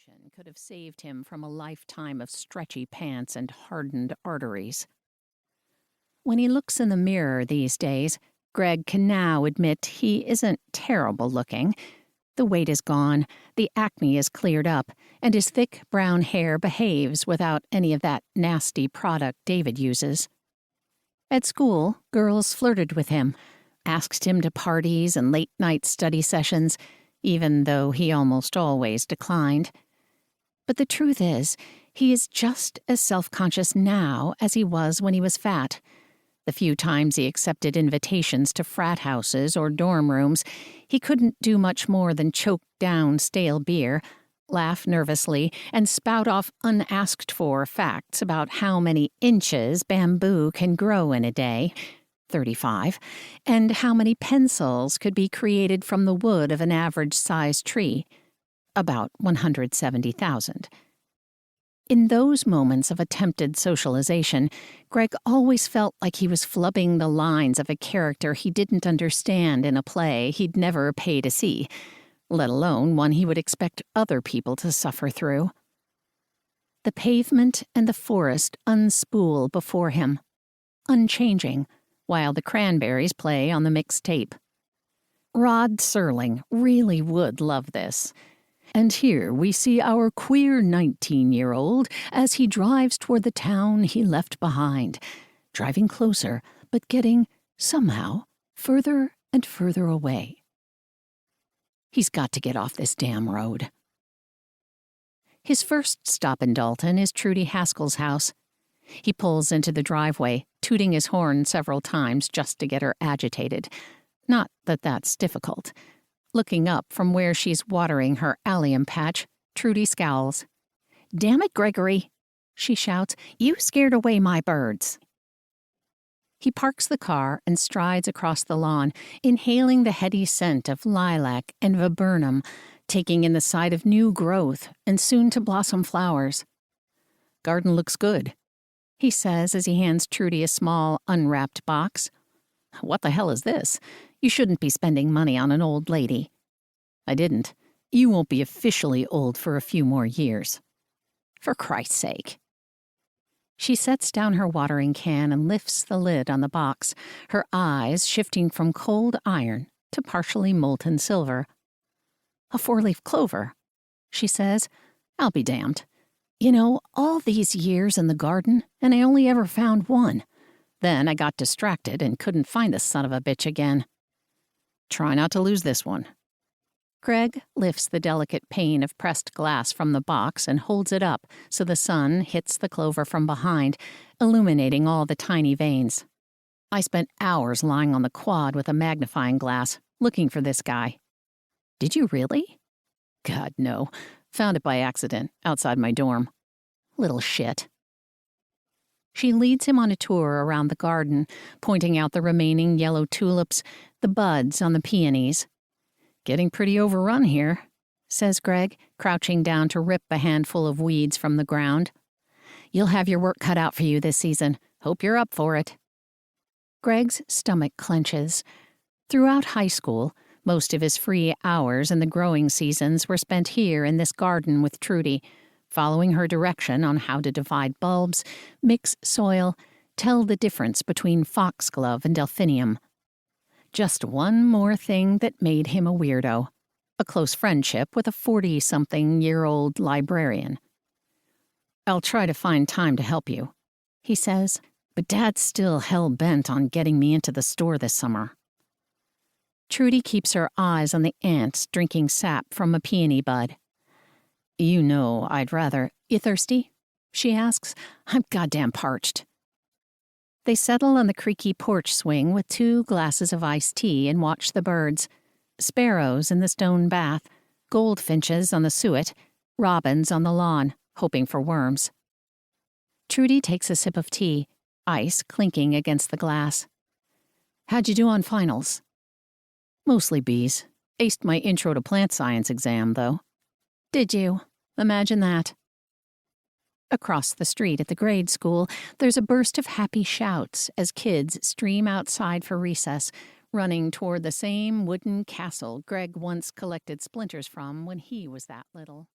Intervention could have saved him from a lifetime of stretchy pants and hardened arteries. When he looks in the mirror these days, Greg can now admit he isn't terrible looking. The weight is gone, the acne is cleared up, and his thick brown hair behaves without any of that nasty product David uses. At school, girls flirted with him, asked him to parties and late-night study sessions, even though he almost always declined. But the truth is, he is just as self-conscious now as he was when he was fat. The few times he accepted invitations to frat houses or dorm rooms, he couldn't do much more than choke down stale beer, laugh nervously, and spout off unasked-for facts about how many inches bamboo can grow in a day, 35, and how many pencils could be created from the wood of an average-sized tree, about 170,000. In those moments of attempted socialization, Greg always felt like he was flubbing the lines of a character he didn't understand in a play he'd never pay to see, let alone one he would expect other people to suffer through. The pavement and the forest unspool before him, unchanging, while the Cranberries play on the mixed tape. Rod Serling really would love this. And here we see our queer 19-year-old as he drives toward the town he left behind, driving closer, but getting, somehow, further and further away. He's got to get off this damn road. His first stop in Dalton is Trudy Haskell's house. He pulls into the driveway, tooting his horn several times just to get her agitated. Not that that's difficult. Looking up from where she's watering her allium patch, Trudy scowls. "Damn it, Gregory," she shouts. "You scared away my birds." He parks the car and strides across the lawn, inhaling the heady scent of lilac and viburnum, taking in the sight of new growth and soon-to-blossom flowers. "Garden looks good," he says as he hands Trudy a small, unwrapped box. "What the hell is this? You shouldn't be spending money on an old lady." "I didn't. You won't be officially old for a few more years." "For Christ's sake." She sets down her watering can and lifts the lid on the box, her eyes shifting from cold iron to partially molten silver. "A 4-leaf clover," she says. "I'll be damned. You know, all these years in the garden, and I only ever found one. Then I got distracted and couldn't find the son of a bitch again." "Try not to lose this one." Greg lifts the delicate pane of pressed glass from the box and holds it up so the sun hits the clover from behind, illuminating all the tiny veins. "I spent hours lying on the quad with a magnifying glass, looking for this guy." "Did you really?" "God, no. Found it by accident, outside my dorm. Little shit." She leads him on a tour around the garden, pointing out the remaining yellow tulips, the buds on the peonies. "Getting pretty overrun here," says Greg, crouching down to rip a handful of weeds from the ground. "You'll have your work cut out for you this season. Hope you're up for it." Greg's stomach clenches. Throughout high school, most of his free hours in the growing seasons were spent here in this garden with Trudy, following her direction on how to divide bulbs, mix soil, tell the difference between foxglove and delphinium. Just one more thing that made him a weirdo. A close friendship with a 40-something-year-old librarian. "I'll try to find time to help you," he says, "but Dad's still hell-bent on getting me into the store this summer." Trudy keeps her eyes on the ants drinking sap from a peony bud. "You know, I'd rather—" "You thirsty?" she asks. "I'm goddamn parched." They settle on the creaky porch swing with 2 glasses of iced tea and watch the birds. Sparrows in the stone bath, goldfinches on the suet, robins on the lawn, hoping for worms. Trudy takes a sip of tea, ice clinking against the glass. "How'd you do on finals?" "Mostly B's. Aced my Intro to Plant Science exam, though." "Did you? Imagine that." Across the street at the grade school, there's a burst of happy shouts as kids stream outside for recess, running toward the same wooden castle Greg once collected splinters from when he was that little.